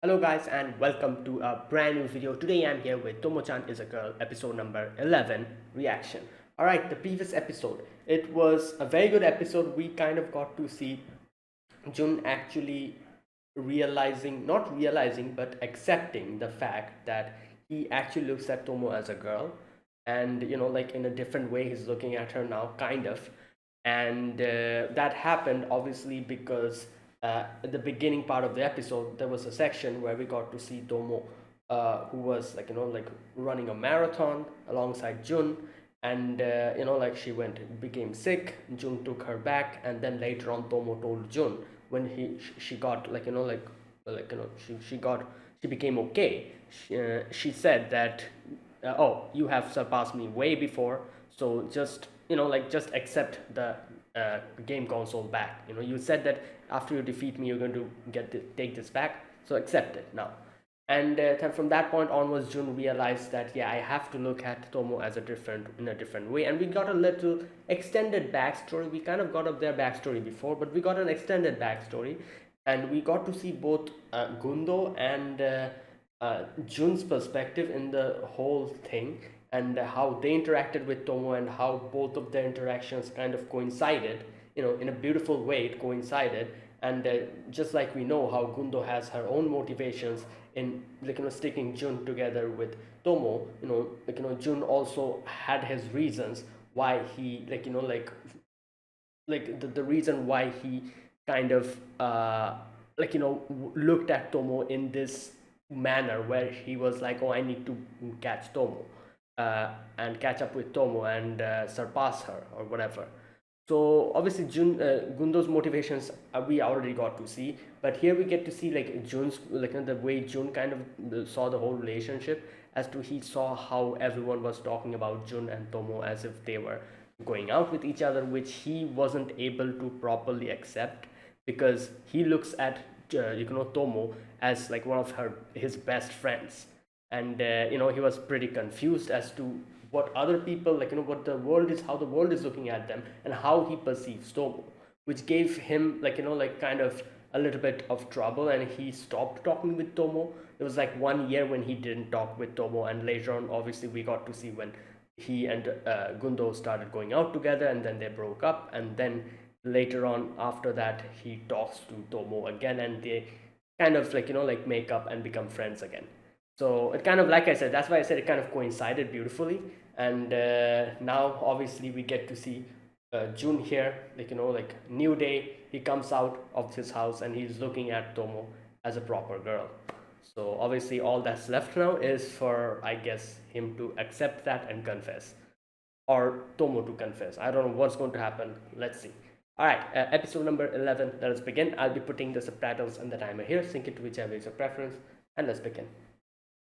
Hello guys and welcome to a brand new video. Today I'm here with Tomo-chan is a girl, episode number 11 reaction. Alright, the previous episode, it was a very good episode. We kind of got to see Jun actually not realizing but accepting the fact that he actually looks at Tomo as a girl, and like in a different way he's looking at her now, kind of. And that happened obviously because at the beginning part of the episode there was a section where we got to see Tomo, who was like running a marathon alongside Jun. And like she became sick. Jun took her back, and then later on Tomo told Jun when she got she became okay. She said that, oh, you have surpassed me way before, so just just accept the game console back. You said that after you defeat me you're going to take this back, so accept it now. And then from that point onwards, Jun realized that, yeah, I have to look at Tomo as in a different way. And we got a little extended backstory. We kind of got up their backstory before, but we got an extended backstory, and we got to see both Gundo and Jun's perspective in the whole thing, and how they interacted with Tomo, and how both of their interactions kind of coincided. In a beautiful way, it coincided. And just like we know how Gundo has her own motivations in sticking Jun together with Tomo, Jun also had his reasons why he the reason why he kind of looked at Tomo in this manner, where he was like, oh, I need to catch Tomo, and catch up with Tomo, and surpass her or whatever. So obviously Gundo's motivations, we already got to see, but here we get to see Jun's the way Jun kind of saw the whole relationship, as to he saw how everyone was talking about Jun and Tomo as if they were going out with each other, which he wasn't able to properly accept, because he looks at Tomo as like one of his best friends. And he was pretty confused as to what other people what the world is, how the world is looking at them, and how he perceives Tomo, which gave him kind of a little bit of trouble, and he stopped talking with Tomo. There was like 1 year when he didn't talk with Tomo, and later on obviously we got to see when he and Gundo started going out together, and then they broke up, and then later on after that he talks to Tomo again, and they kind of make up and become friends again. So it kind of, like I said, that's why I said it kind of coincided beautifully. And now obviously we get to see Jun here, new day, he comes out of his house and he's looking at Tomo as a proper girl. So obviously all that's left now is for, I guess, him to accept that and confess, or Tomo to confess. I don't know what's going to happen. Let's see. All right, episode number 11. Let us begin. I'll be putting the subtitles and the timer here. Sync it to whichever is your preference, and let's begin.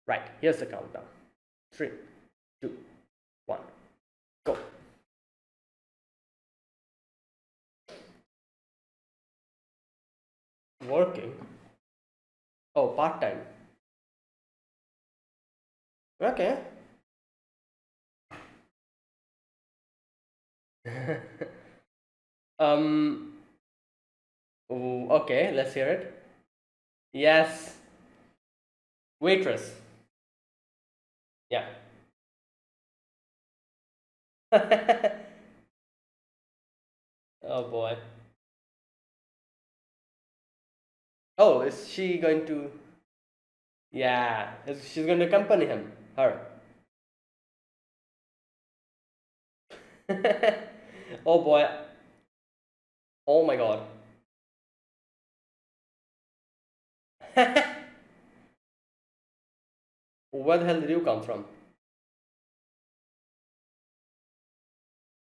Right, here's the countdown. 3, 2, 1, go. Working? Oh, part-time. Okay. um okay, let's hear it. Yes. Waitress. Yeah. Oh boy. Oh, is she going to? Yeah, she's going to accompany him. Her. Oh boy. Oh my god. Where the hell did you come from?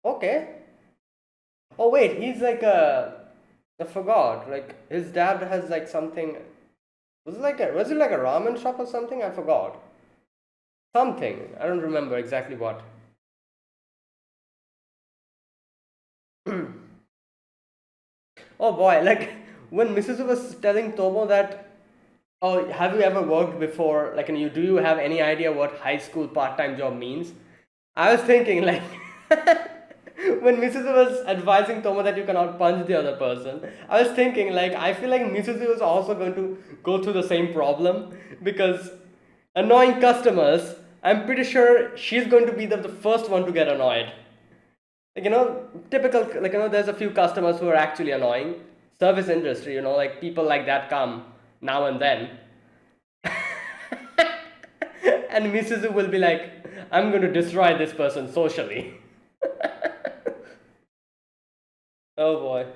Okay. Oh wait, he's like I forgot. Like his dad has like something. Was it like a ramen shop or something? I forgot. Something. I don't remember exactly what. Oh boy, like when Mrs. was telling Tomo that, oh, have you ever worked before? Like, and do you have any idea what high school part-time job means? I was thinking like when Misuzu was advising Tomo that you cannot punch the other person, I was thinking like I feel like Misuzu is also going to go through the same problem because annoying customers. I'm pretty sure she's going to be the first one to get annoyed. Like typical there's a few customers who are actually annoying. Service industry, like people like that come now and then, and Misuzu will be like, I'm going to destroy this person socially. Oh boy.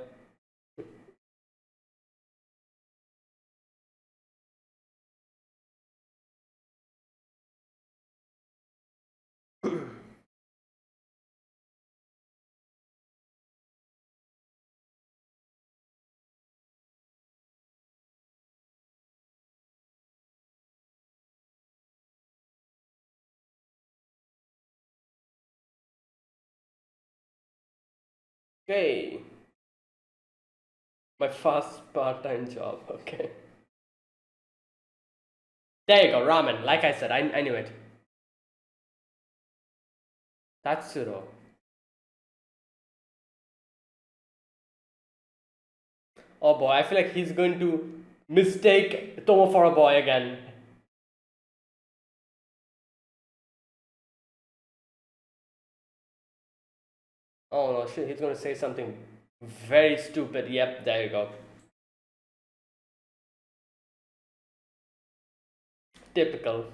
Okay, my first part-time job. Okay, there you go, ramen. Like I said, I knew it. Tatsuro. Oh boy, I feel like he's going to mistake Tomo for a boy again. Oh no, shit, he's going to say something very stupid. Yep, there you go. Typical.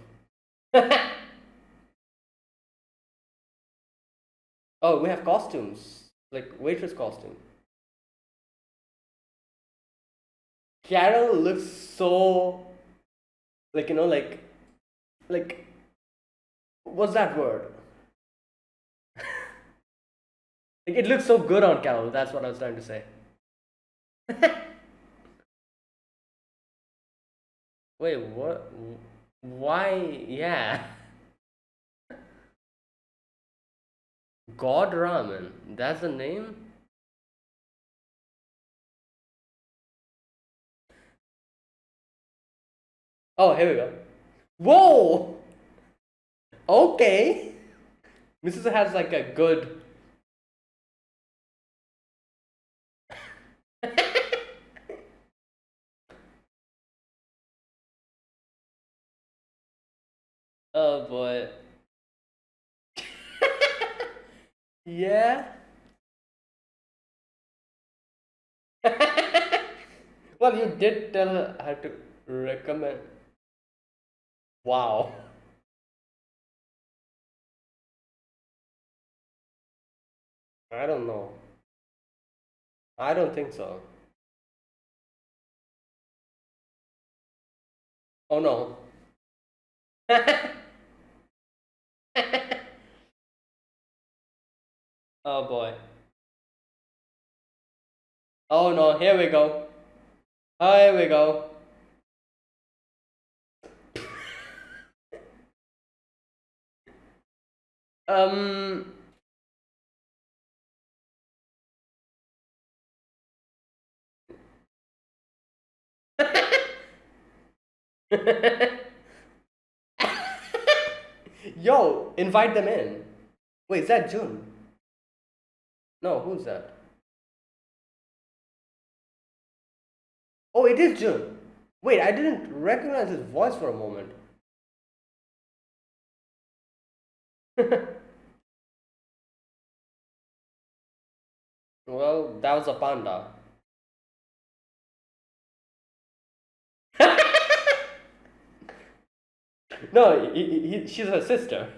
Oh, we have costumes. Like waitress costume. Carol looks so like like what's that word? Like it looks so good on Carol. That's what I was trying to say. Wait, what? Why? Yeah. God Ramen. That's the name? Oh, here we go. Whoa! Okay. Mrs. has like a good. Oh boy. Yeah. Well, you did tell her to recommend. Wow. I don't know. I don't think so. Oh no. Oh boy. Oh no, here we go. Oh, here we go. Um. Yo, invite them in. Wait, is that Jun? No, who's that? Oh, it is Jun. Wait, I didn't recognize his voice for a moment. Well, that was a panda. No, she's her sister.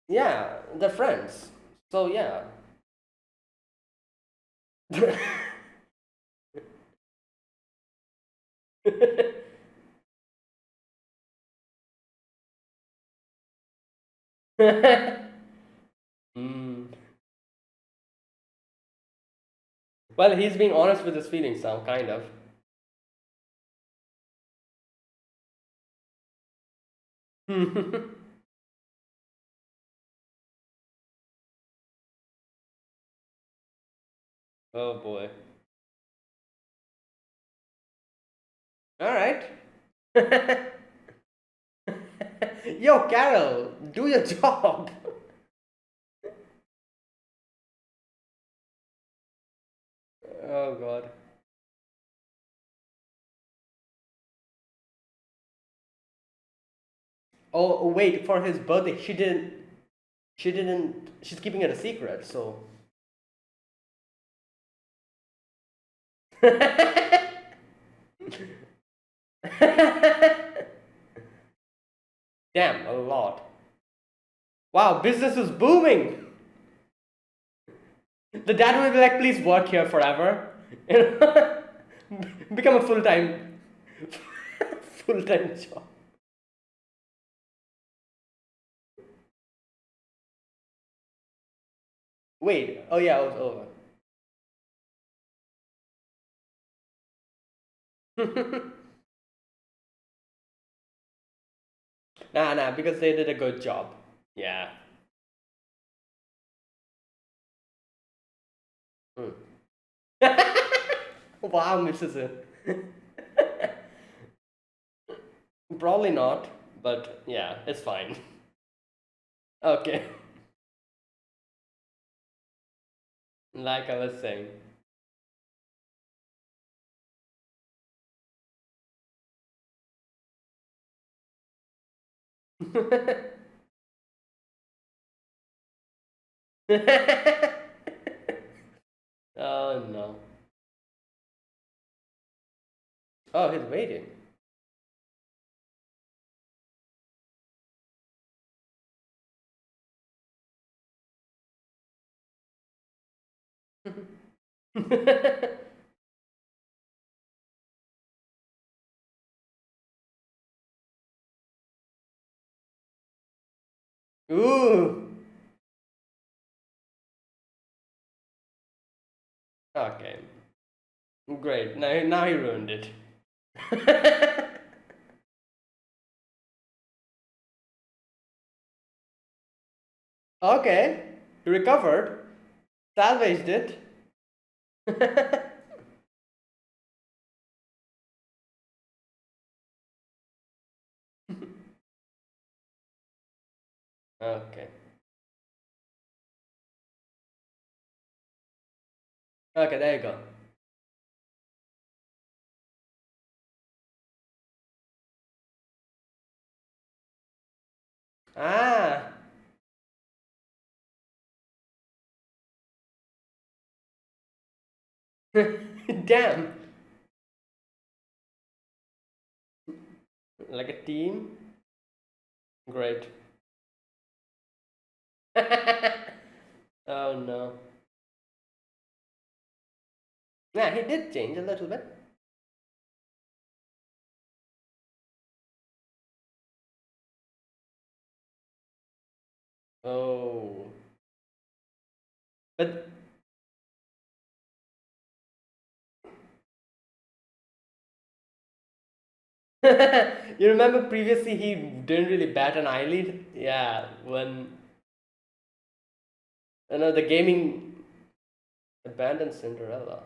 Yeah, they're friends. So yeah. Mm. Well, he's being honest with his feelings now, kind of. Oh boy. All right. Yo, Carol, do your job. Oh God. Oh wait, for his birthday, she didn't. She didn't. She's keeping it a secret. So. Damn, a lot. Wow, business is booming. The dad will be like, please work here forever. You know? Become a full time job. Wait, oh yeah, it was over. Nah, because they did a good job. Yeah. Hmm. Wow, Mrs. Probably not, but yeah, it's fine. Okay, like I was saying. Oh no. Oh, he's waiting. Ooh. Okay. Great. Now he ruined it. Okay. He recovered. Salvaged it. Okay. Okay, there you go. Ah. Damn. Like a team? Great. Oh no. Yeah, he did change a little bit. Oh. But you remember previously he didn't really bat an eyelid? Yeah, when the gaming abandoned Cinderella.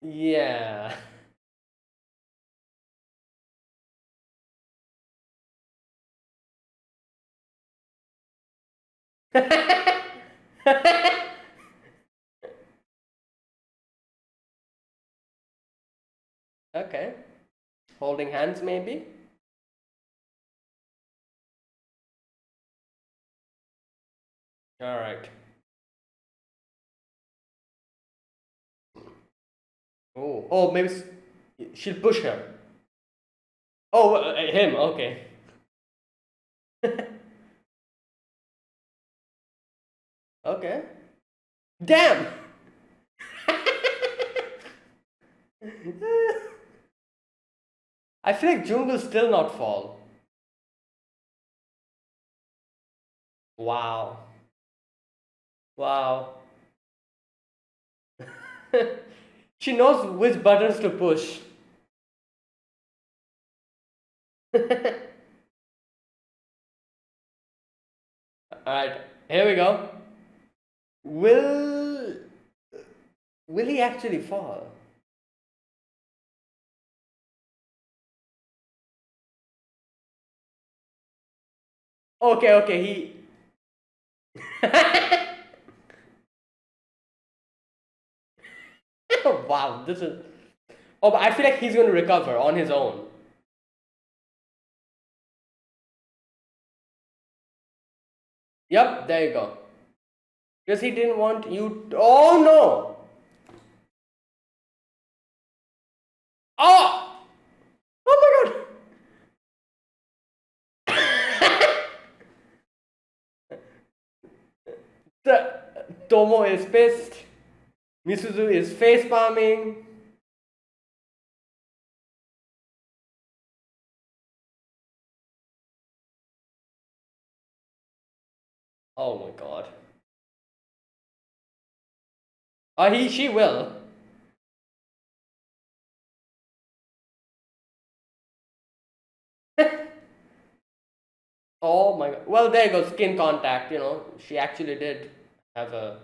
Yeah. Okay. Holding hands maybe? Alright. Oh, maybe she'll push her. Oh, him, okay. Okay. Damn! I feel like June will still not fall. Wow. Wow. She knows which buttons to push. Alright, here we go. Will will he actually fall? Okay, okay, he wow, this is oh but I feel like he's gonna recover on his own. Yep, there you go. Because he didn't want you oh no! Oh! Oh my god! The Tomo is pissed. Misuzu is face palming. Oh my god. She will. Oh my god. Well, there goes skin contact, you know. She actually did have a.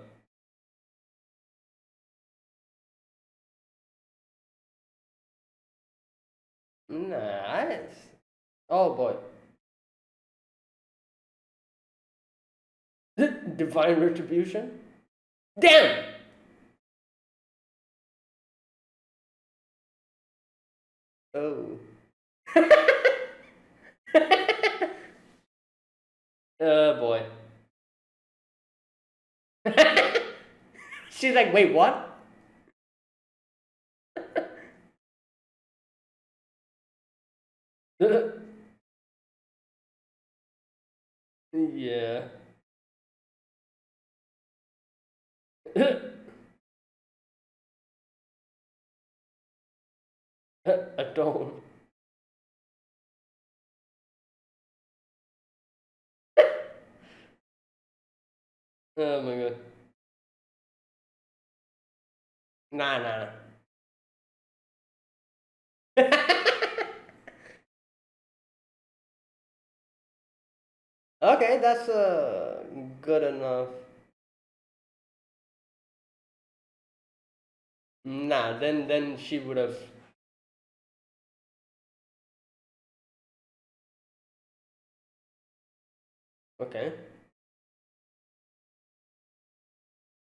Nice. Oh boy. Divine retribution? Damn! Oh. Oh boy. She's like, wait, what? Yeah. Atone. Oh my god. Nah, nah. Okay, that's good enough. Nah, then she would have. Okay.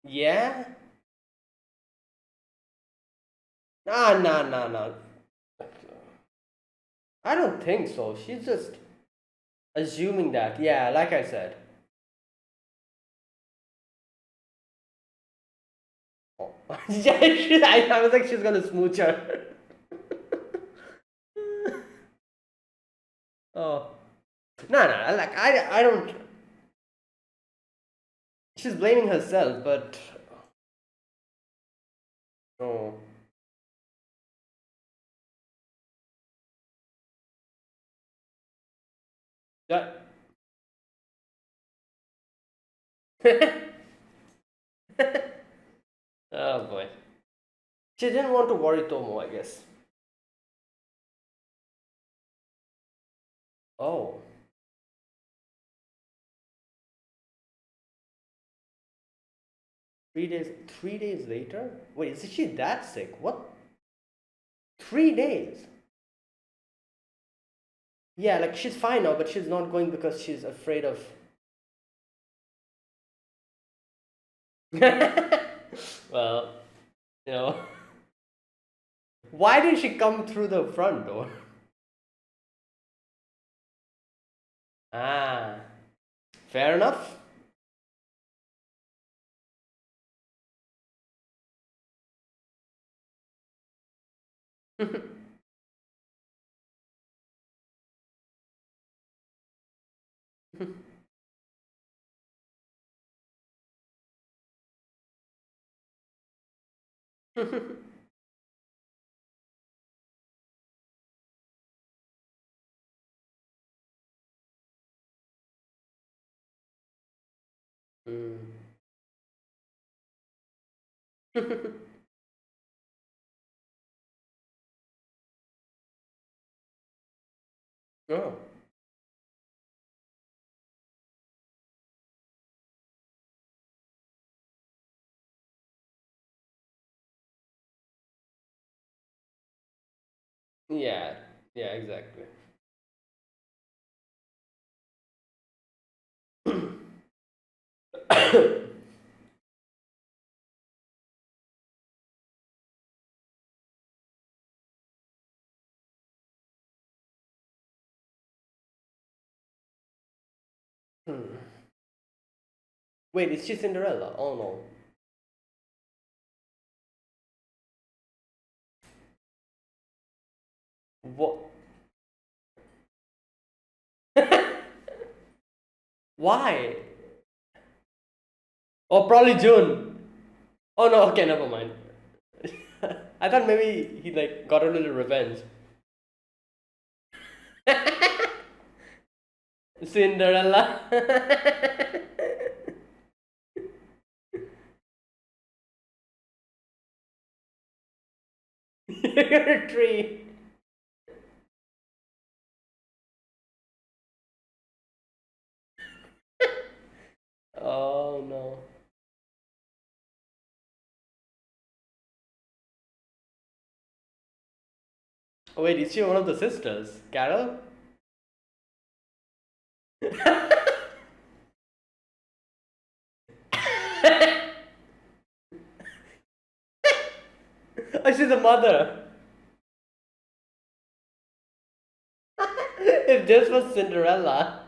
Yeah. Nah, nah, nah, nah. I don't think so. She's just assuming that. Yeah, like I said. Oh. Yeah, I was like, she's gonna smooch her. Oh. No, no, like I don't. She's blaming herself, but oh, that. Oh boy. She didn't want to worry Tomo, I guess. Oh, 3 days. 3 days later? Wait, is she that sick? What? 3 days? Yeah, like she's fine now, but she's not going because she's afraid of. Well, you know. Why did she come through the front door? Ah, fair enough. Mm. Oh. Yeah, yeah, exactly. Hmm. Wait, is she Cinderella? Oh no. What? Why? Oh, probably June. Oh no, okay, never mind. I thought maybe he like got a little revenge. Cinderella. You're a tree. Oh no. Oh, wait, is she one of the sisters? Carol? Oh, she's the mother. If this was Cinderella,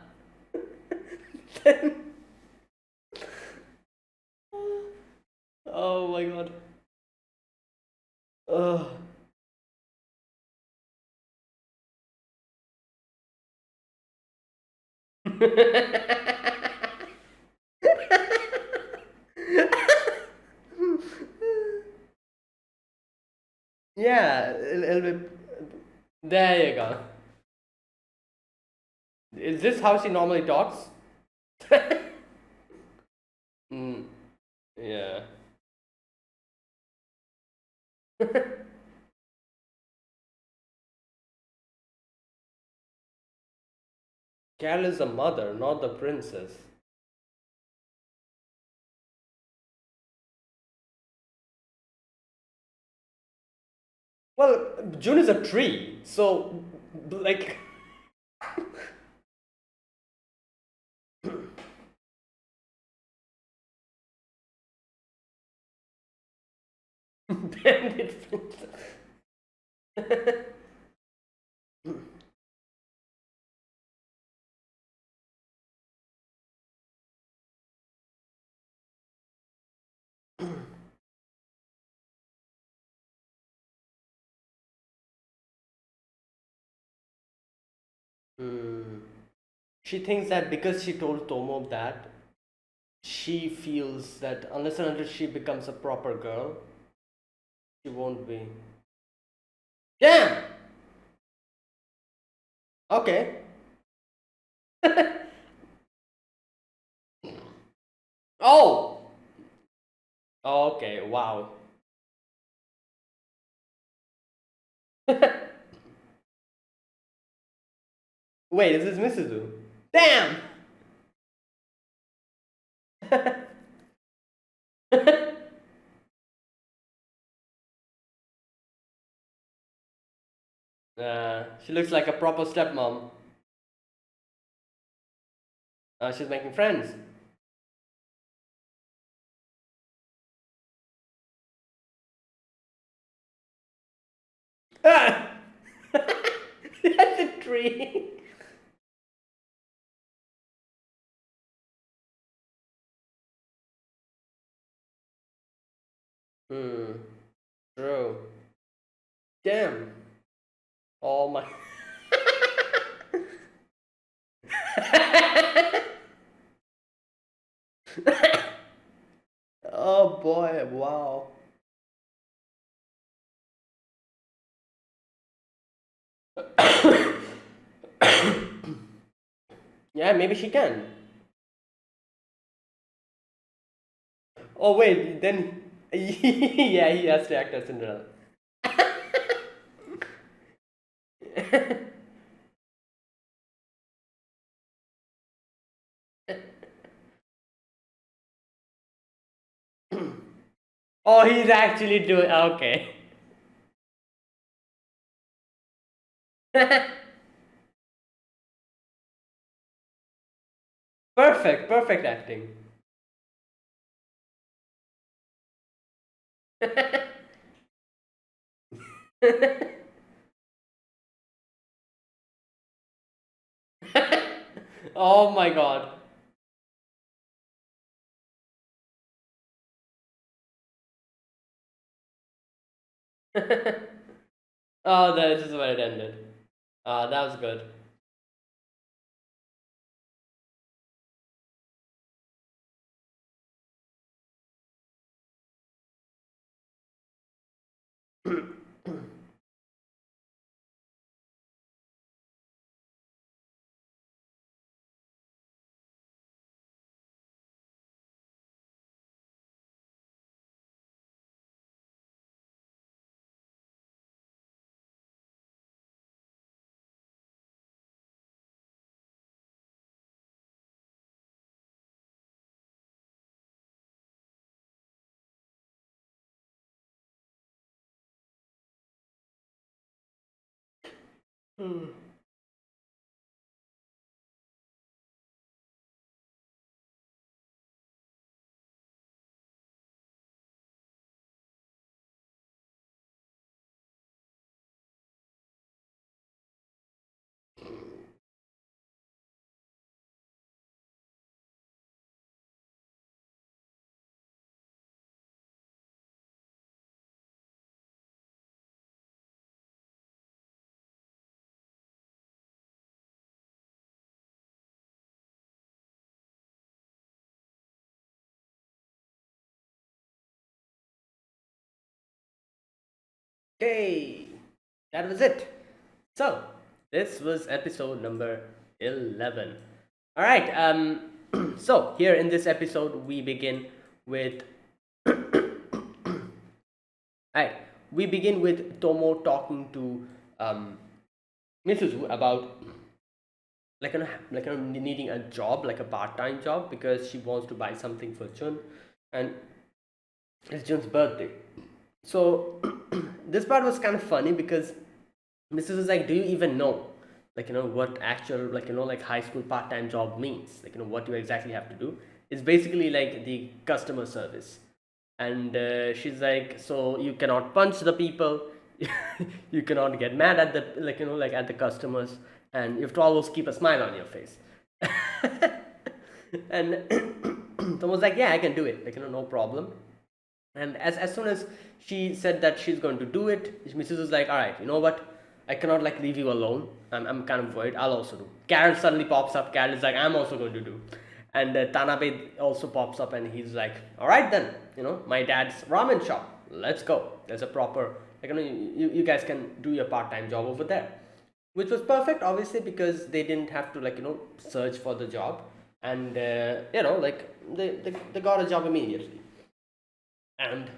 then. Oh my god. Ugh. Yeah, there you go. Is this how she normally talks? Mm, yeah. Carol is the mother, not the princess. Well, June is a tree, so like bandit princess. Hmm. She thinks that because she told Tomo that, she feels that unless and until she becomes a proper girl, she won't be. Damn! Okay. Oh! Okay, wow. Wait, is this Misuzu? Damn! She looks like a proper stepmom. She's making friends. Ah! That's a tree. Hmm. True. Damn. Oh my. Oh boy, wow. Yeah, maybe she can. Oh wait, then yeah, he has to act as Cinderella. Oh, he's actually doing okay. Perfect, perfect acting. Oh my god. Oh, that is where it ended. That was good. Okay, that was it. So, this was episode number 11. All right, so here in this episode, we begin with. Right, we begin with Tomo talking to Misuzu about needing a job, like a part-time job, because she wants to buy something for Jun, and it's Jun's birthday. So this part was kind of funny because Mrs. was like, "Do you even know, what actual, like high school part-time job means? What you exactly have to do? It's basically like the customer service." And she's like, "So you cannot punch the people, you cannot get mad at the at the customers, and you have to always keep a smile on your face." And Tom was like, "Yeah, I can do it. No problem." And as soon as she said that she's going to do it, Mrs. was like, "All right, you know what? I cannot like leave you alone. I'm kind of worried. I'll also do." Carol suddenly pops up. Carol is like, "I'm also going to do." And Tanabe also pops up, and he's like, "All right then, my dad's ramen shop. Let's go. There's a proper you guys can do your part-time job over there," which was perfect, obviously, because they didn't have to search for the job, and they got a job immediately, and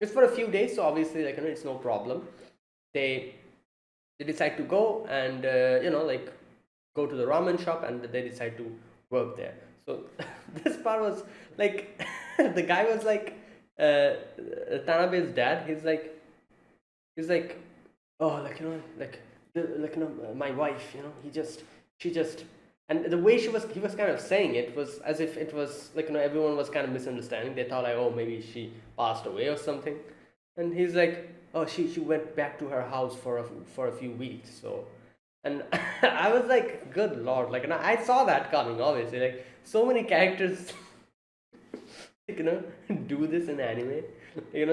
it's for a few days, so obviously it's no problem. They they decide to go and go to the ramen shop, and they decide to work there. So this part was like the guy was like Tanabe's dad. He's like, "Oh, my wife, she just," and the way he was kind of saying it was as if it was everyone was kind of misunderstanding. They thought like, "Oh, maybe she passed away or something," and he's like, "Oh, she went back to her house for a few weeks." So, and I was like, "Good lord!" Like, and I saw that coming. Obviously, like so many characters, do this in anime. They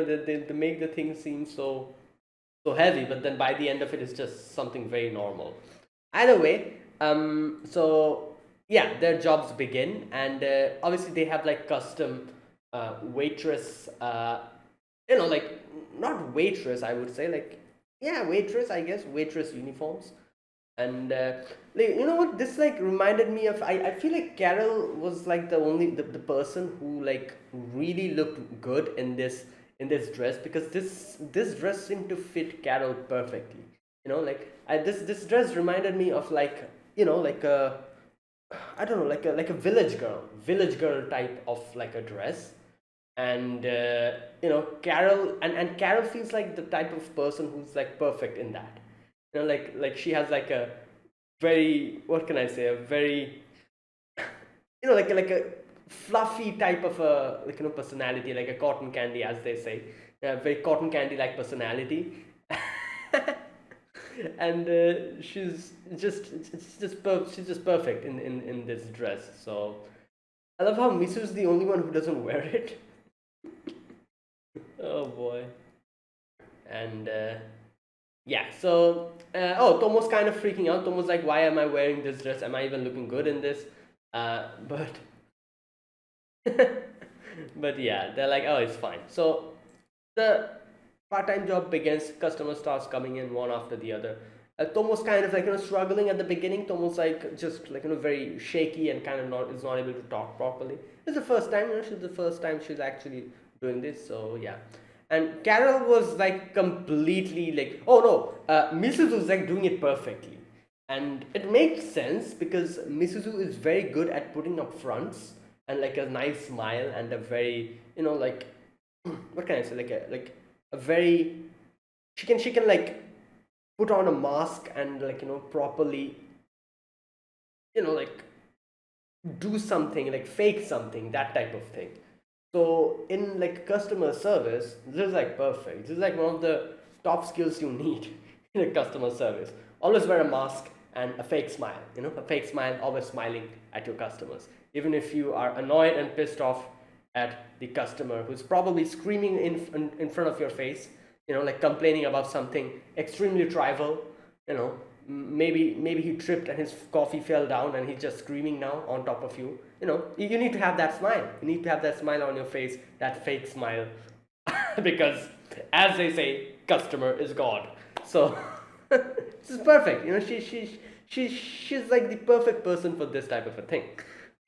make the thing seem so heavy, but then by the end of it, it's just something very normal. Either way, so yeah, their jobs begin, and obviously they have like custom waitress, like not waitress, I would say, like yeah, waitress, I guess, waitress uniforms. And you know what, this like reminded me of, I feel like Carol was like the person who like really looked good in this dress, because this dress seemed to fit Carol perfectly. This dress reminded me of like like a, I don't know, like a village girl type of like a dress. And Carol, and Carol feels like the type of person who's like perfect in that. like she has like a very, what can I say, a very, like a fluffy type of a, personality, like a cotton candy, as they say, a very cotton candy like personality. And she's just perfect in this dress. So I love how Misu is the only one who doesn't wear it. Oh boy. And yeah, so Tomo's kind of freaking out. Tomo's like, why am I wearing this dress? Am I even looking good in this? But but yeah, they're like, oh, it's fine. So the part-time job begins. Customer starts coming in one after the other. Tomo's kind of like struggling at the beginning. Tomo's like just like very shaky and kind of not is not able to talk properly. It's the first time, she's the first time she's actually doing this. So yeah, and Carol was like completely like, oh no, Mrs. was like doing it perfectly, and it makes sense because Misuzu is very good at putting up fronts and like a nice smile and a very like what can I say, a very, she can like put on a mask and like properly like do something, like fake something, that type of thing. So in like customer service, this is like perfect. This is like one of the top skills you need in a customer service. Always wear a mask and a fake smile. A fake smile, always smiling at your customers. Even if you are annoyed and pissed off at the customer who's probably screaming in front of your face, like complaining about something extremely trivial, maybe he tripped and his coffee fell down and he's just screaming now on top of you. You need to have that smile. You need to have that smile on your face, that fake smile, because as they say, customer is god. So this is perfect. She's like the perfect person for this type of a thing.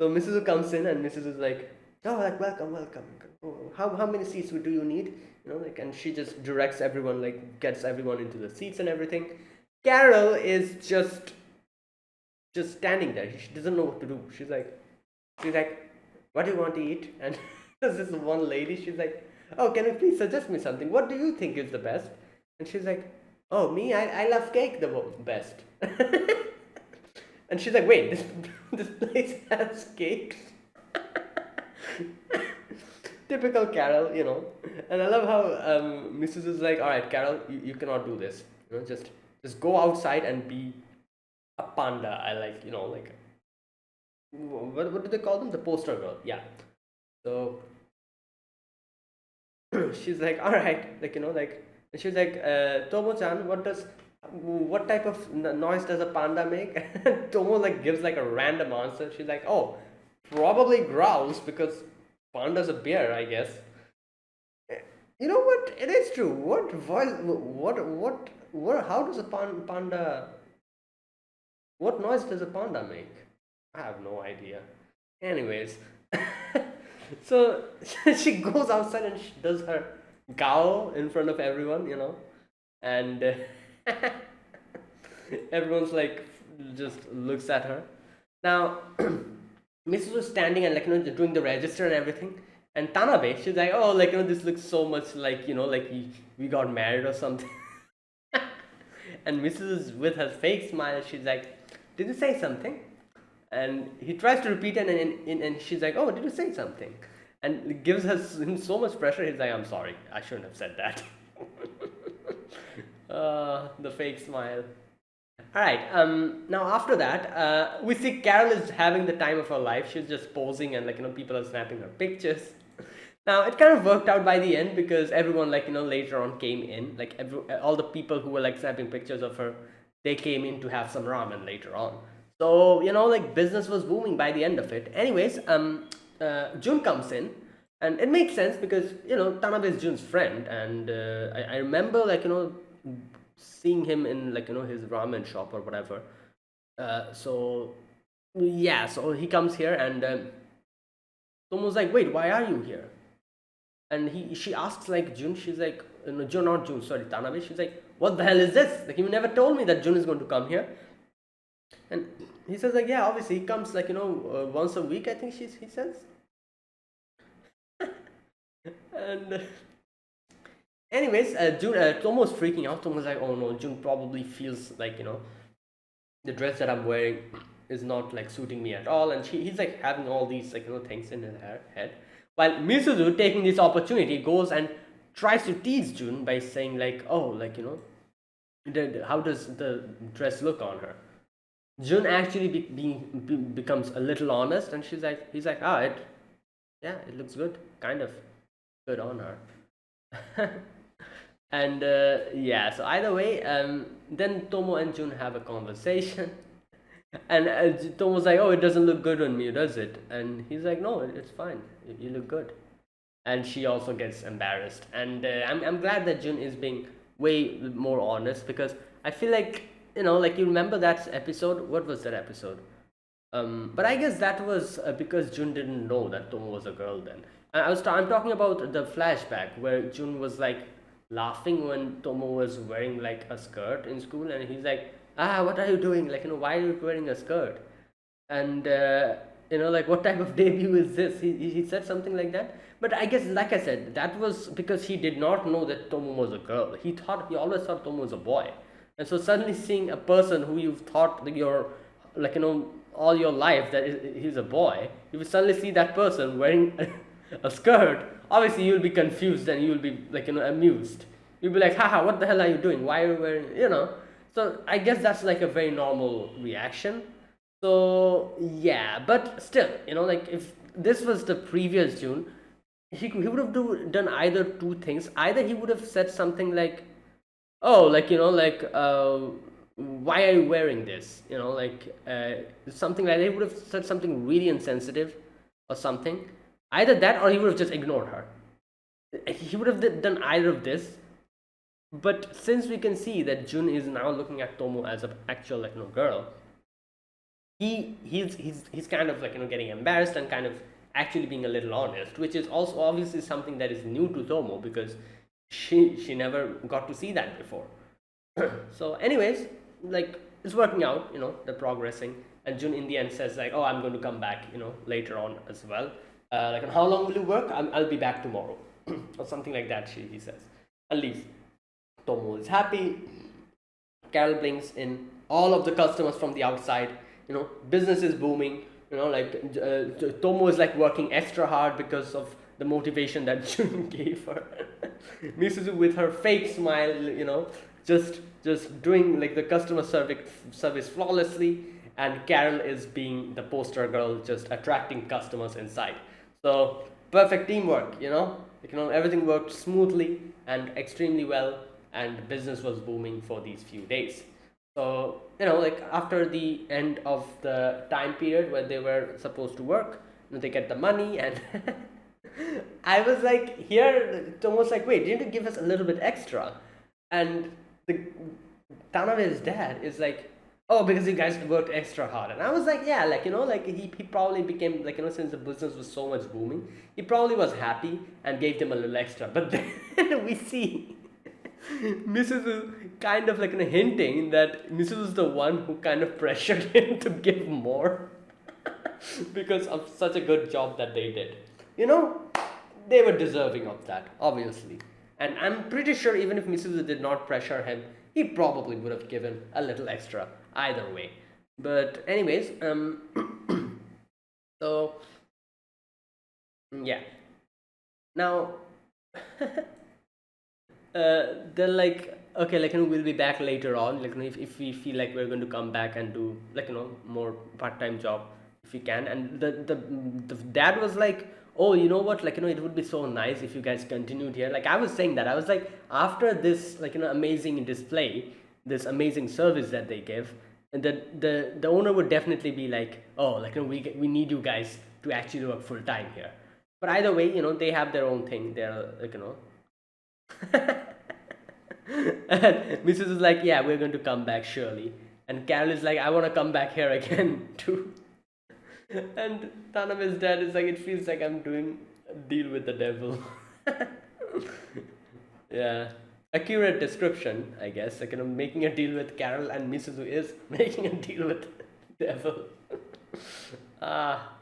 So Mrs. comes in and Mrs. is like, oh, like welcome, welcome. Oh, how many seats do you need? Like, and she just directs everyone, like gets everyone into the seats and everything. Carol is just standing there. She doesn't know what to do. She's like, what do you want to eat? And there's this one lady. She's like, oh, can you please suggest me something? What do you think is the best? And she's like, oh, me, I love cake the best. And she's like, wait, this place has cakes. Typical Carol. And I love how Mrs. is like, all right, Carol, you cannot do this. Just go outside and be a panda. I like, like what do they call them? The poster girl. Yeah. So she's like, all right, like like, and she's like, Tomo-chan, what type of noise does a panda make? And Tomo like gives like a random answer. She's like, oh, probably growls because panda's a bear, I guess. You know what? It is true. What voice? What? How does a panda? What noise does a panda make? I have no idea. Anyways, so she goes outside and she does her cow in front of everyone, and everyone's like just looks at her. Now, Mrs. was standing and like doing the register and everything. And Tanabe, she's like, oh, like this looks so much like like we got married or something. And Mrs. with her fake smile, she's like, did you say something? And he tries to repeat it, and she's like, oh, did you say something? And it gives him so much pressure. He's like, I'm sorry, I shouldn't have said that. The fake smile. All right. Now after that, we see Carol is having the time of her life. She's just posing, and like people are snapping her pictures. Now it kind of worked out by the end because everyone like later on came in. Like all the people who were like snapping pictures of her, they came in to have some ramen later on. So like business was booming by the end of it. Anyways, Jun comes in, and it makes sense because Tanabe is Jun's friend, and I remember like seeing him in like his ramen shop or whatever. So yeah, so he comes here, and Tomo's like, wait, why are you here? And she asks like Jun. She's like, no, Jun, not Jun, sorry, Tanabe. She's like, what the hell is this? Like, you never told me that Jun is going to come here. And he says like, yeah, obviously he comes like once a week, I think he says. And Anyways, Tomo's freaking out. Tomo's like, oh no, Jun probably feels like, the dress that I'm wearing is not like suiting me at all, and he's like having all these like things in his head. While Misuzu, taking this opportunity, goes and tries to tease Jun by saying like, oh, like how does the dress look on her? Jun actually becomes a little honest, and he's like, ah, yeah, it looks good, kind of good on her. And yeah, so either way, then Tomo and Jun have a conversation, and Tomo's like, "Oh, it doesn't look good on me, does it?" And he's like, "No, it's fine. You look good." And she also gets embarrassed, and I'm glad that Jun is being way more honest, because I feel like, like, you remember that episode. What was that episode? But I guess that was because Jun didn't know that Tomo was a girl then. I'm talking about the flashback where Jun was like laughing when Tomo was wearing like a skirt in school, and he's like, "Ah, what are you doing? Like, why are you wearing a skirt?" And like, what type of debut is this? He said something like that. But I guess, like I said, that was because he did not know that Tomo was a girl. He always thought Tomo was a boy, and so suddenly seeing a person who you've thought that you're like all your life that he's a boy, you will suddenly see that person wearing a skirt. Obviously, you'll be confused and you'll be like amused. You'll be like, haha, what the hell are you doing? Why are you wearing? So I guess that's like a very normal reaction. So yeah, but still, like, if this was the previous June, he would have done either two things. Either he would have said something like, oh, like, why are you wearing this, like, something like that. He would have said something really insensitive or something. Either that, or he would have just ignored her. He would have done either of this. But since we can see that Jun is now looking at Tomo as an actual like girl, he's kind of like getting embarrassed and kind of actually being a little honest, which is also obviously something that is new to Tomo, because she never got to see that before. So anyways, like, it's working out, they're progressing, and Jun in the end says like, oh, I'm going to come back, later on as well. Like, how long will you work? I'll be back tomorrow. Or something like that, he says, and leaves. Tomo is happy. Carol brings in all of the customers from the outside. Business is booming. Like, Tomo is like working extra hard because of the motivation that Jun gave her. Misuzu with her fake smile, just doing like the customer service flawlessly, and Carol is being the poster girl, just attracting customers inside. So perfect teamwork, everything worked smoothly and extremely well, and business was booming for these few days. So, like, after the end of the time period where they were supposed to work, they get the money, and I was like, here, Tomo's like, wait, didn't you give us a little bit extra? And the Tanabe's dad is like, oh, because you guys worked extra hard. And I was like, yeah, like, like, he probably became, like, since the business was so much booming, he probably was happy and gave them a little extra. But then we see Mrs. kind of like hinting that Mrs. is the one who kind of pressured him to give more because of such a good job that they did. They were deserving of that, obviously. And I'm pretty sure even if Mrs. did not pressure him, he probably would have given a little extra either way. But anyways, so yeah. Now they're like, okay, like, we'll be back later on, like, if we feel like we're going to come back and do like more part-time job if we can. And the dad was like, oh, you know what, like, it would be so nice if you guys continued here. Like, I was saying that, I was like, after this, like, amazing display, this amazing service that they give, and the owner would definitely be like, oh, like, we need you guys to actually work full time here. But either way, they have their own thing. They're like, and Mrs. is like, yeah, we're going to come back surely. And Carol is like, I want to come back here again too. And Tanabe's dad is like, it feels like I'm doing a deal with the devil. Yeah. Accurate description, I guess. Like, making a deal with Carol, and Misuzu is making a deal with the devil. Ah.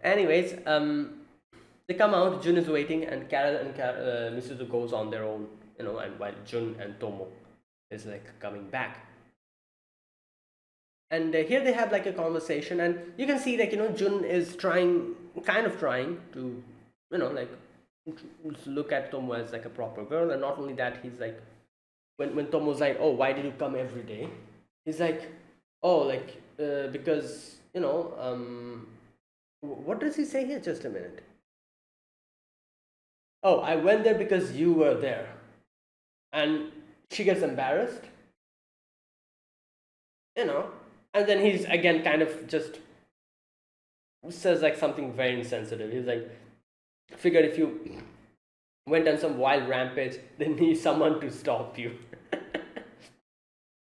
Anyways, they come out, Jun is waiting, and Carol and Misuzu goes on their own, and while Jun and Tomo is like coming back. And here they have like a conversation, and you can see like Jun is trying, kind of trying to, like look at Tomo as like a proper girl. And not only that, he's like, when Tomo's like, oh, why did you come every day? He's like, oh, like because what does he say here? Just a minute. Oh, I went there because you were there. And she gets embarrassed, you know and then he's again kind of just says like something very insensitive. He's like, figured if you went on some wild rampage, then need someone to stop you.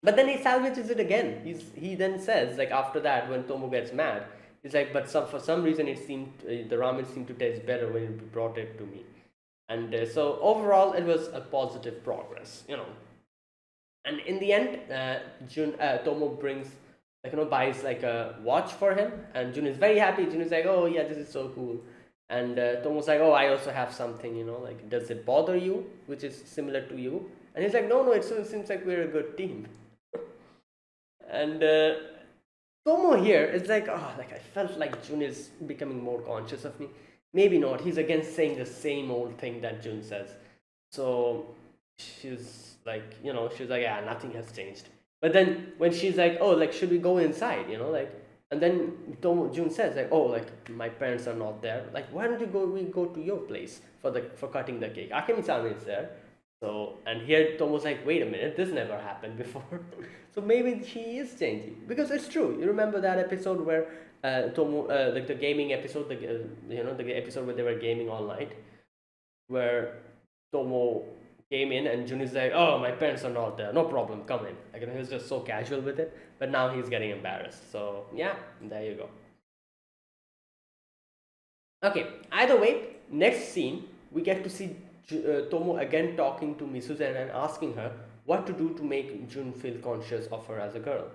But then he salvages it again. He then says, like, after that, when Tomo gets mad, he's like, but for some reason it seemed the ramen seemed to taste better when you brought it to me. And so overall it was a positive progress. And in the end, Tomo brings, like, buys like a watch for him, and Jun is very happy. Jun is like, oh yeah, this is so cool. And Tomo's like, oh, I also have something, like, does it bother you, which is similar to you? And he's like, no, it seems like we're a good team. And Tomo here is like, oh, like, I felt like Jun is becoming more conscious of me. Maybe not. He's again saying the same old thing that Jun says. So she's like, yeah, nothing has changed. But then when she's like, oh, like, should we go inside? Like, and then Jun says like, oh, like, my parents are not there. Like, why don't we go to your place for cutting the cake? Akemi-san is there. So, and here Tomo's like, wait a minute, this never happened before. So maybe she is changing, because it's true. You remember that episode where Tomo, like the gaming episode, the episode where they were gaming all night, where Tomo came in and Jun is like, oh, my parents are not there, no problem, come in. Like, he was just so casual with it, but now he's getting embarrassed. So yeah, there you go. Okay, either way, next scene we get to see Tomo again talking to Misuzen and asking her what to do to make Jun feel conscious of her as a girl.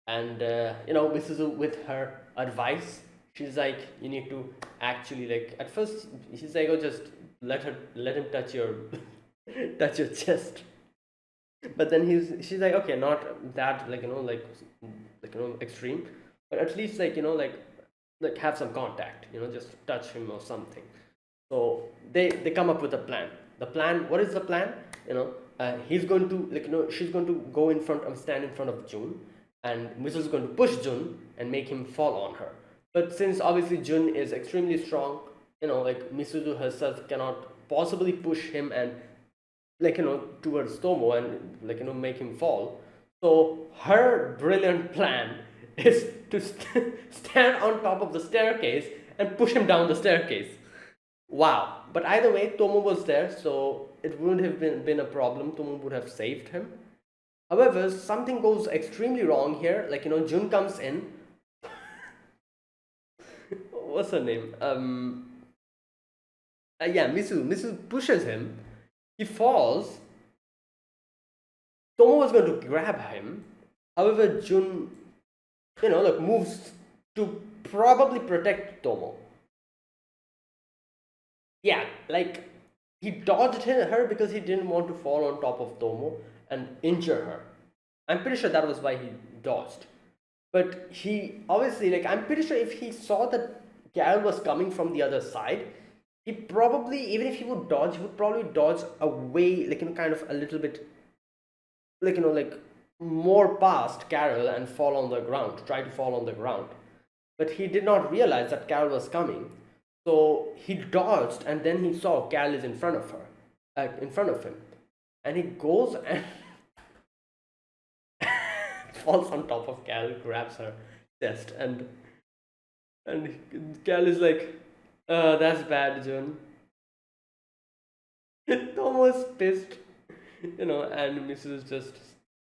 And Misuzu, with her advice, she's like, you need to actually, like, at first she's like, oh, just let him touch your touch your chest. But then she's like, okay, not that, like, extreme, but at least, like, like have some contact, just touch him or something. So they come up with a plan. The plan, what is the plan? He's going to, like, she's going to go in front of, stand in front of Jun, and Misu is going to push Jun and make him fall on her. But since obviously Jun is extremely strong, like, Misuzu herself cannot possibly push him and, like, towards Tomo and, like, make him fall. So her brilliant plan is to stand on top of the staircase and push him down the staircase. Wow. But either way, Tomo was there, so it wouldn't have been a problem. Tomo would have saved him. However, something goes extremely wrong here. Like, Jun comes in. What's her name? Yeah, Misu pushes him. He falls. Tomo was going to grab him. However, Jun, like, moves to probably protect Tomo. Yeah, like, he dodged her because he didn't want to fall on top of Tomo and injure her. I'm pretty sure that was why he dodged. But he obviously, like, I'm pretty sure if he saw that Carol was coming from the other side, he probably, even if he would dodge, he would probably dodge away, like, kind of a little bit, like, like, more past Carol and fall on the ground, try to fall on the ground. But he did not realize that Carol was coming. So he dodged, and then he saw Carol is in front of her, in front of him. And he goes and falls on top of Carol, grabs her chest, and Carol is like, that's bad, Jun. Tomo is pissed, and Mrs. is just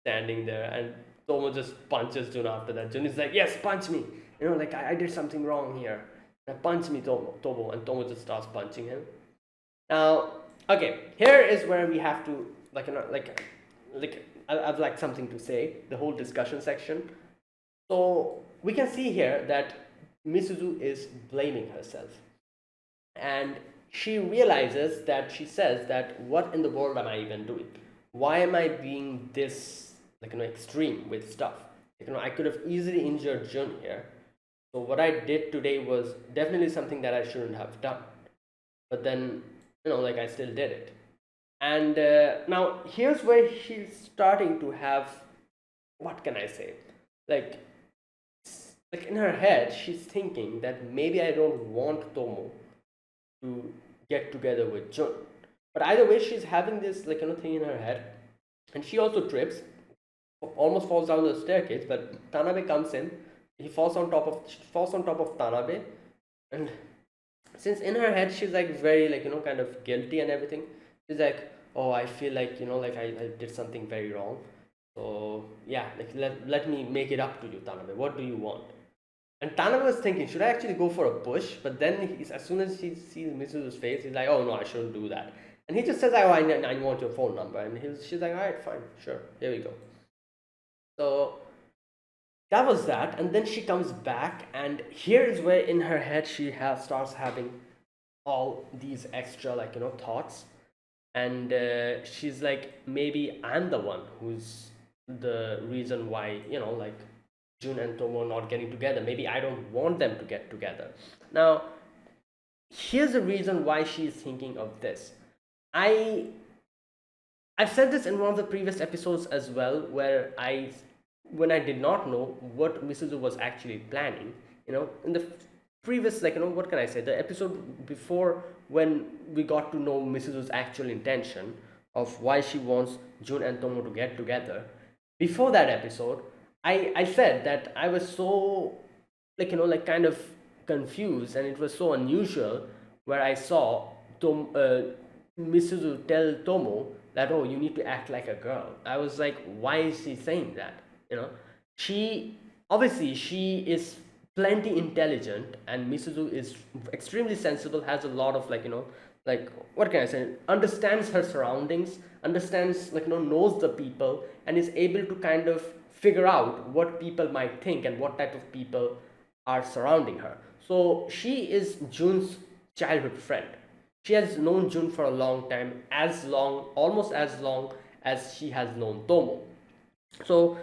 standing there, and Tomo just punches Jun after that. Jun is like, yes, punch me. Like, I did something wrong here. Punch me, Tomo, and Tomo just starts punching him. Now, okay, here is where we have to, I've like something to say, the whole discussion section. So we can see here that Misuzu is blaming herself, and she realizes that she says that what in the world am I even doing? Why am I being this extreme with stuff? I could have easily injured Jun here. So what I did today was definitely something that I shouldn't have done. But then I still did it. And now here's where she's starting to have, what can I say? Like in her head, she's thinking that maybe I don't want Tomo to get together with Jun. But either way, she's having this thing in her head, and she also trips, almost falls down the staircase. But Tanabe comes in. He falls on top of Tanabe, and since in her head she's like very kind of guilty and everything, she's like, oh, I feel like I did something very wrong. So yeah, let me make it up to you, Tanabe. What do you want? And Tanabe was thinking, should I actually go for a push? But then as soon as he sees Mitsuzu's face, he's like, oh no, I shouldn't do that. And he just says, oh, I want your phone number. And she's like, all right, fine, sure, here we go. So that was that. And then she comes back, and here is where in her head she starts having all these extra thoughts. And she's like, maybe I'm the one who's the reason why Jun and Tomo not getting together. Maybe I don't want them to get together. Now, here's the reason why she's thinking of this. I've said this in one of the previous episodes as well, where when I did not know what Misuzu was actually planning, in the previous, what can I say, the episode before, when we got to know Misuzu's actual intention of why she wants Jun and Tomo to get together. Before that episode, I said that I was so kind of confused, and it was so unusual where I saw Misuzu tell Tomo that, oh, you need to act like a girl. I was like, why is she saying that? She obviously she is plenty intelligent, and Misuzu is extremely sensible, has a lot of what can I say, understands her surroundings, understands knows the people, and is able to kind of figure out what people might think and what type of people are surrounding her. So she is Jun's childhood friend. She has known Jun for a long time, almost as long as she has known Tomo. So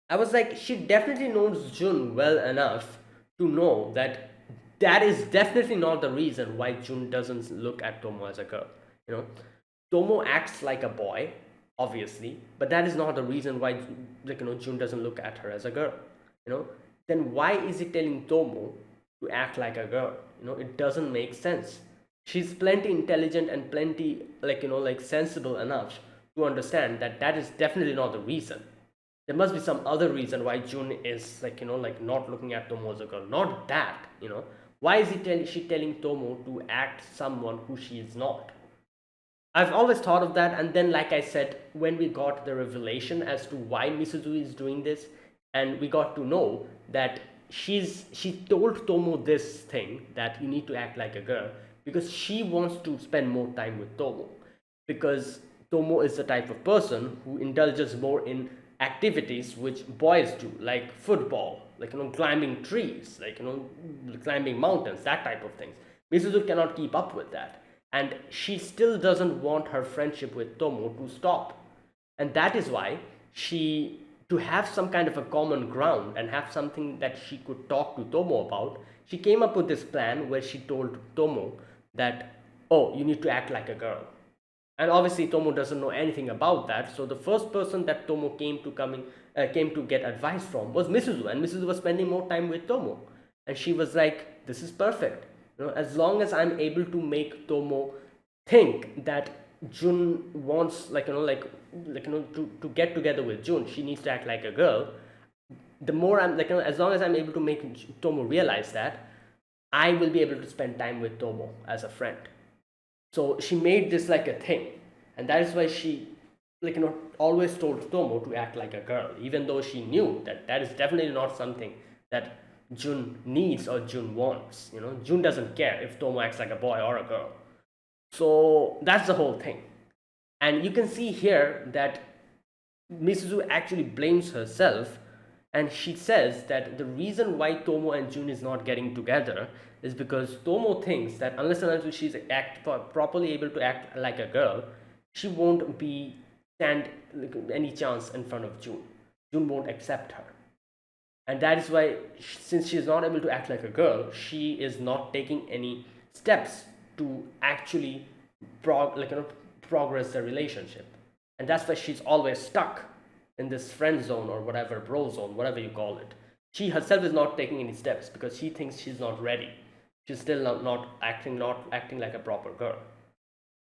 I was like, she definitely knows Jun well enough to know that is definitely not the reason why Jun doesn't look at Tomo as a girl. Tomo acts like a boy, obviously, but that is not the reason why Jun doesn't look at her as a girl. Then why is he telling Tomo to act like a girl? It doesn't make sense. She's plenty intelligent and plenty sensible enough to understand that is definitely not the reason. There must be some other reason why Jun is not looking at Tomo as a girl. Not that. Why is she telling Tomo to act someone who she is not? I've always thought of that, and then like I said, when we got the revelation as to why Misuzu is doing this, and we got to know that she told Tomo this thing, that you need to act like a girl, because she wants to spend more time with Tomo, because Tomo is the type of person who indulges more in activities which boys do, like football, climbing trees, climbing mountains, that type of things. Misuzu cannot keep up with that, and she still doesn't want her friendship with Tomo to stop. And that is why to have some kind of a common ground and have something that she could talk to Tomo about, she came up with this plan where she told Tomo that, oh, you need to act like a girl. And obviously Tomo doesn't know anything about that, so the first person that Tomo came to get advice from was Misuzu, and Misuzu was spending more time with Tomo, and she was like, this is perfect. As long as I'm able to make Tomo think that Jun wants to get together with Jun, she needs to act like a girl. The more I'm as long as I'm able to make Tomo realize that, I will be able to spend time with Tomo as a friend. So she made this like a thing, and that is why she always told Tomo to act like a girl, even though she knew that is definitely not something that Jun needs or Jun wants. Jun doesn't care if Tomo acts like a boy or a girl. So that's the whole thing. And you can see here that Misuzu actually blames herself And she says that the reason why Tomo and Jun is not getting together is because Tomo thinks that unless and until she's properly able to act like a girl, she won't be stand any chance in front of Jun. Jun won't accept her. And that is why, since she is not able to act like a girl, she is not taking any steps to actually progress the relationship. And that's why she's always stuck in this friend zone or whatever, bro zone, whatever you call it. She herself is not taking any steps because she thinks she's not ready. She's still not acting like a proper girl.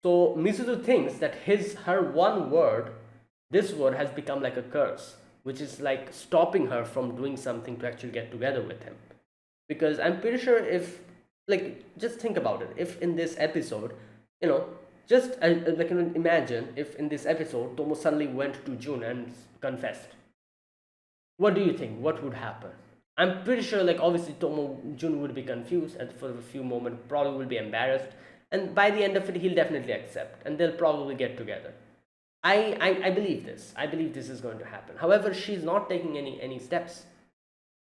So Misuzu thinks that her one word, this word, has become like a curse, which is like stopping her from doing something to actually get together with him. Because I'm pretty sure if, like, just think about it. If in this episode, you know, just imagine if in this episode Tomo suddenly went to Jun and confessed. What do you think? What would happen? I'm pretty sure, like, obviously Tomo Jun would be confused and for a few moments, probably will be embarrassed, and by the end of it, he'll definitely accept, and they'll probably get together. I believe this. I believe this is going to happen. However, she's not taking any steps,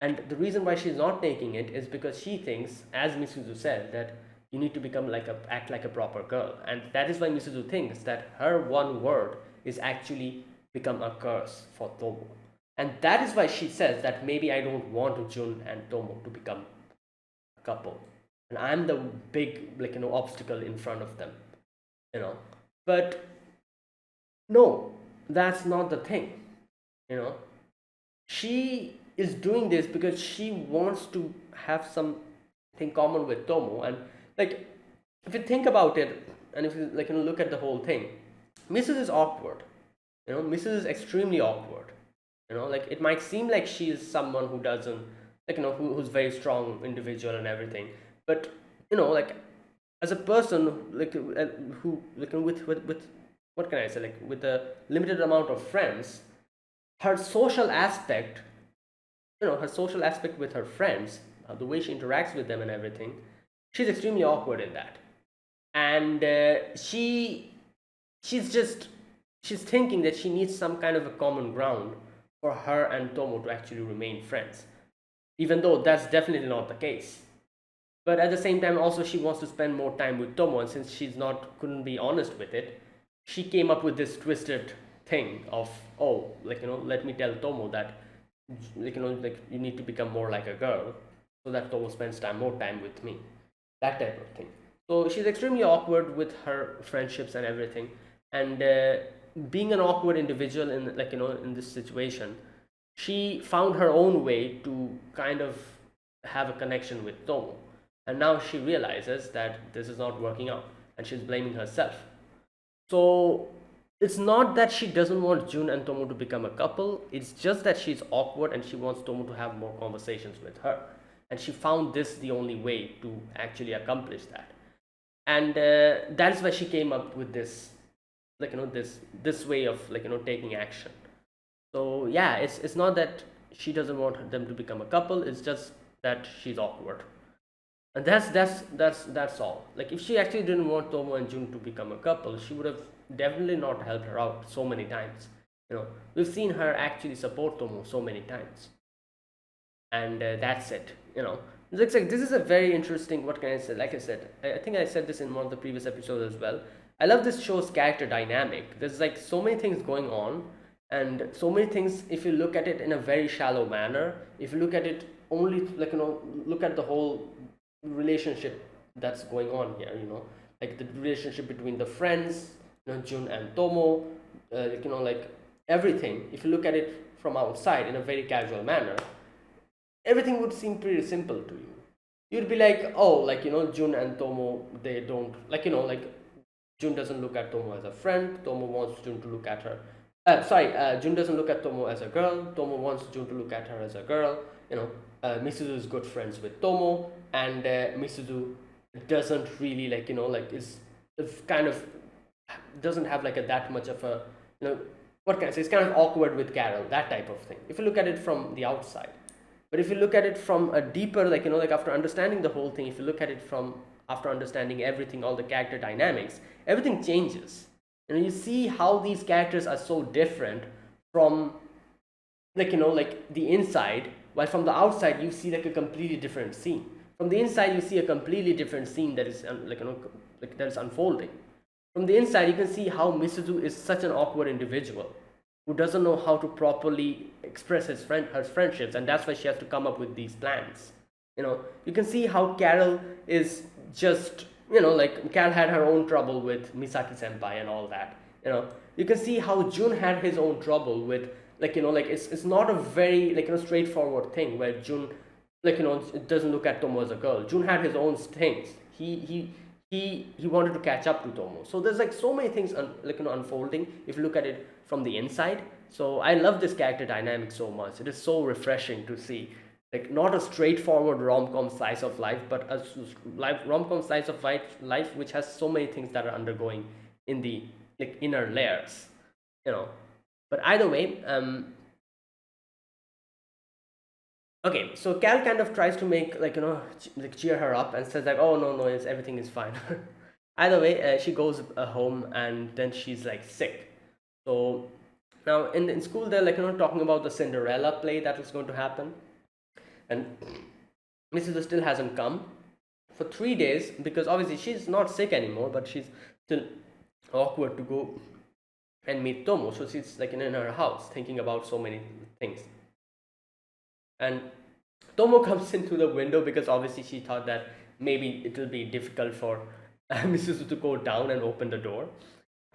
and the reason why she's not taking it is because she thinks, as Misuzu said, that you need to act like a proper girl, and that is why Misuzu thinks that her one word is actually become a curse for Tomo. And that is why she says that maybe I don't want Jun and Tomo to become a couple. And I'm the big, obstacle in front of them. You know. But no, that's not the thing. You know. She is doing this because she wants to have something common with Tomo. And like, if you think about it, and if you look at the whole thing, Mrs. is awkward. Mrs. is extremely awkward. Like, it might seem like she is someone who doesn't, who's very strong individual and everything, but like, as a person, who with what can I say, like, with a limited amount of friends, her social aspect, her social aspect with her friends, the way she interacts with them and everything, she's extremely awkward in that. And she's thinking that she needs some kind of a common ground for her and Tomo to actually remain friends, even though that's definitely not the case. But at the same time, also, she wants to spend more time with Tomo, and since couldn't be honest with it, she came up with this twisted thing of, oh, let me tell Tomo that, you need to become more like a girl, so that Tomo spends more time with me, that type of thing. So she's extremely awkward with her friendships and everything, and being an awkward individual in in this situation, she found her own way to kind of have a connection with Tomo, and now she realizes that this is not working out, and she's blaming herself. So it's not that she doesn't want Jun and Tomo to become a couple, it's just that she's awkward and she wants Tomo to have more conversations with her, and she found this the only way to actually accomplish that. And that's why she came up with this, this way of taking action. So yeah, it's not that she doesn't want them to become a couple, it's just that she's awkward. And that's all. Like, if she actually didn't want Tomo and Jun to become a couple, she would have definitely not helped her out so many times. We've seen her actually support Tomo so many times, and that's it. Looks like this is a very interesting, what can I say, like I said, I think I said this in one of the previous episodes as well. I love this show's character dynamic. There's like so many things going on, and so many things, if you look at it in a very shallow manner, if you look at it only look at the whole relationship that's going on here, like the relationship between the friends, Jun and Tomo, like everything, if you look at it from outside in a very casual manner, everything would seem pretty simple to you. You'd be like, oh, Jun and Tomo, they don't, Jun doesn't look at Tomo as a friend, Tomo wants Jun to look at her. Jun doesn't look at Tomo as a girl, Tomo wants Jun to look at her as a girl, Misuzu is good friends with Tomo, and Misuzu doesn't really, is kind of, doesn't have that much of a, what can I say, it's kind of awkward with Carol, that type of thing, if you look at it from the outside. But if you look at it from a deeper, after understanding the whole thing, if you look at it from after understanding everything, all the character dynamics, everything changes. You see how these characters are so different from like like the inside, while from the outside you see like a completely different scene. From the inside you see a completely different scene that is like that is unfolding. From the inside you can see how Misuzu is such an awkward individual who doesn't know how to properly express her friendships, and that's why she has to come up with these plans. You can see how Carol is just, like Carol had her own trouble with Misaki senpai and all that. You can see how Jun had his own trouble with, like it's not a very straightforward thing where Jun, it doesn't look at Tomo as a girl. Jun had his own things. He wanted to catch up to Tomo. So there's like so many things unfolding if you look at it from the inside. So I love this character dynamic so much. It is so refreshing to see, like, not a straightforward rom-com slice of life, but a rom-com slice of life which has so many things that are undergoing in the like inner layers. But either way, okay, so Cal kind of tries to make, like cheer her up and says like, oh no no, everything is fine. Either way, she goes home, and then she's like sick. So now in school they're like talking about the Cinderella play that was going to happen, and Mrs. still hasn't come for 3 days because obviously she's not sick anymore, but she's still awkward to go and meet Tomo. So she's like in her house thinking about so many things. And Tomo comes into the window because obviously she thought that maybe it will be difficult for Misuzu to go down and open the door.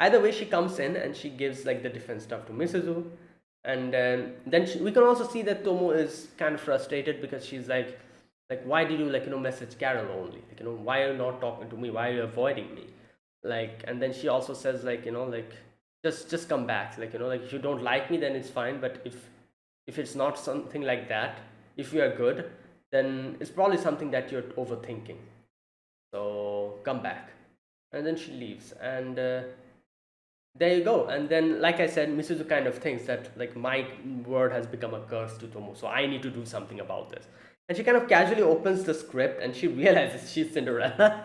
Either way, she comes in and she gives like the different stuff to Misuzu. And then we can also see that Tomo is kind of frustrated because she's like why did you message Carol only? Why are you not talking to me? Why are you avoiding me? And then she also says like just come back. Like if you don't like me, then it's fine. But if it's not something like that, if you are good, then it's probably something that you're overthinking. So come back. And then she leaves, and there you go. And then, like I said, Misuzu kind of thinks that like my word has become a curse to Tomo, so I need to do something about this. And she kind of casually opens the script and she realizes she's Cinderella.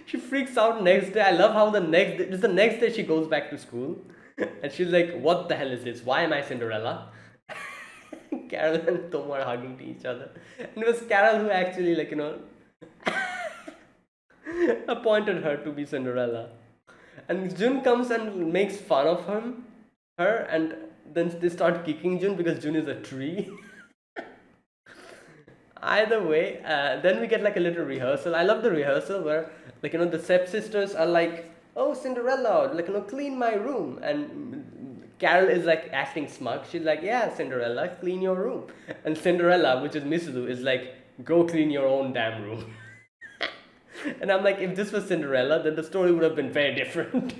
She freaks out next day. I love how the next day she goes back to school and she's like, what the hell is this? Why am I Cinderella? Carol and Tomo are hugging to each other. And it was Carol who actually appointed her to be Cinderella. And Jun comes and makes fun of her, and then they start kicking Jun because Jun is a tree. Either way, then we get like a little rehearsal. I love the rehearsal where the stepsisters are like, oh Cinderella, clean my room, and Carol is like acting smug. She's like, yeah Cinderella, clean your room. And Cinderella, which is Misuzu, is like, go clean your own damn room. And I'm like, if this was Cinderella, then the story would have been very different.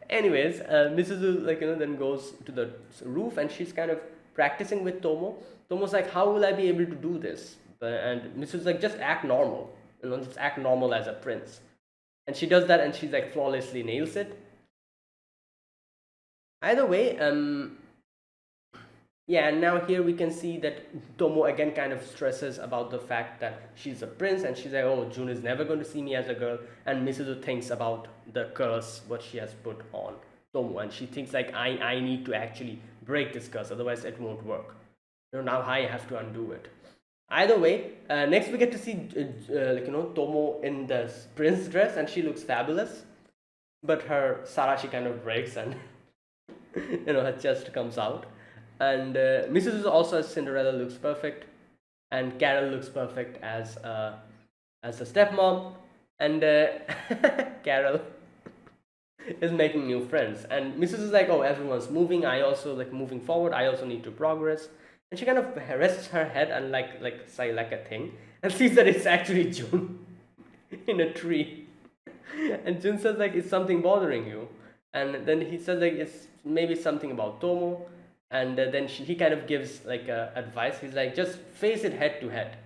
Anyways, Misuzu then goes to the roof and she's kind of practicing with Tomo. Tomo's like, how will I be able to do this? And Misuzu's like, just act normal. Just act normal as a prince. And she does that and she's like flawlessly nails it. Either way, yeah, and now here we can see that Tomo again kind of stresses about the fact that she's a prince, and she's like, oh, Jun is never going to see me as a girl. And Misuzu thinks about the curse what she has put on Tomo, and she thinks like, I need to actually break this curse, otherwise it won't work. Now I have to undo it. Either way, next we get to see Tomo in the prince dress, and she looks fabulous, but her Sarashi kind of breaks and her chest comes out. And Mrs. also as Cinderella looks perfect, and Carol looks perfect as a stepmom, and Carol is making new friends. And Mrs. is like, oh, everyone's moving. I also moving forward. I also need to progress. And she kind of rests her head and like a thing, and sees that it's actually Jun in a tree. And Jun says like, is something bothering you? And then he says like, it's maybe something about Tomo. And then he kind of gives advice. He's like, just face it head to head,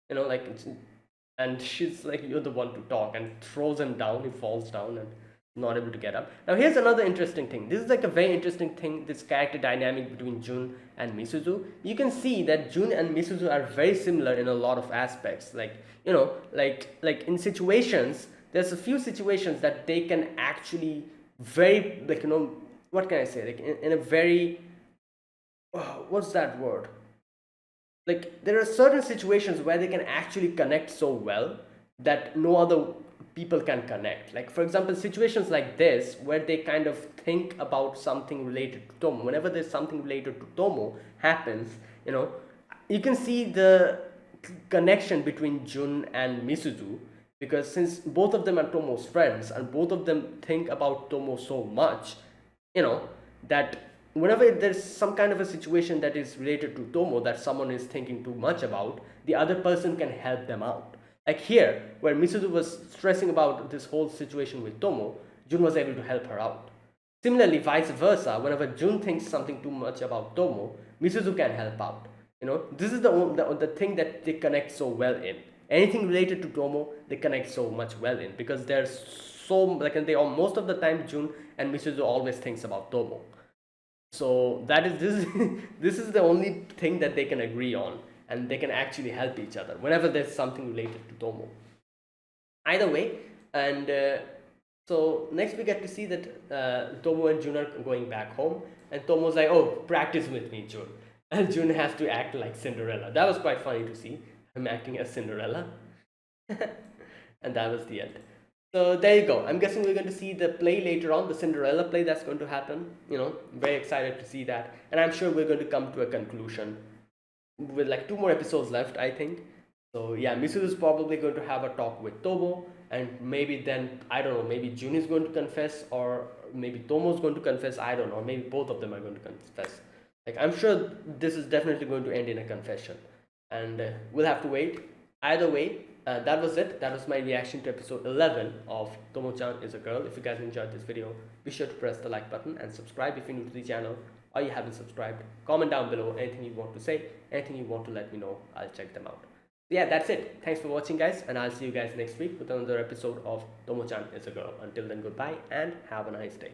and she's like, you're the one to talk, and throws him down. He falls down and not able to get up. Now here's another interesting thing. This is like a very interesting thing, this character dynamic between Jun and Misuzu. You can see that Jun and Misuzu are very similar in a lot of aspects. Like in situations, there's a few situations that they can actually very what can I say, like in a very what's that word, like there are certain situations where they can actually connect so well that no other people can connect. Like for example, situations like this where they kind of think about something related to Tomo. Whenever there's something related to Tomo happens, you know, you can see the connection between Jun and Misuzu, because since both of them are Tomo's friends and both of them think about Tomo so much, you know, that whenever there's some kind of a situation that is related to Tomo that someone is thinking too much about, the other person can help them out. Like here, where Misuzu was stressing about this whole situation with Tomo, Jun was able to help her out. Similarly, vice versa, whenever Jun thinks something too much about Tomo, Misuzu can help out. You know, this is the thing that they connect so well in. Anything related to Tomo, they connect so much well in, because there's so like, and they all, most of the time Jun and Misuzu always thinks about Tomo. So that is this this is the only thing that they can agree on, and they can actually help each other whenever there's something related to Tomo. Either way, and so next we get to see that Tomo and Jun are going back home, and Tomo's like, "Oh, practice with me, Jun," and Jun has to act like Cinderella. That was quite funny to see him acting as Cinderella, and that was the end. So there you go. I'm guessing we're going to see the play later on, the Cinderella play that's going to happen. You know, very excited to see that, and I'm sure we're going to come to a conclusion with like 2 more episodes left, I think. So yeah, Misuzu is probably going to have a talk with Tomo, and maybe then I don't know, maybe Jun is going to confess, or maybe Tomo is going to confess. I don't know. Maybe both of them are going to confess. Like I'm sure this is definitely going to end in a confession, and we'll have to wait. Either way, that was it. That was my reaction to episode 11 of Tomo-chan is a Girl. If you guys enjoyed this video, be sure to press the like button and subscribe if you're new to the channel or you haven't subscribed. Comment down below anything you want to say, anything you want to let me know. I'll check them out. So yeah, that's it. Thanks for watching, guys, and I'll see you guys next week with another episode of Tomo-chan is a Girl. Until then, goodbye and have a nice day.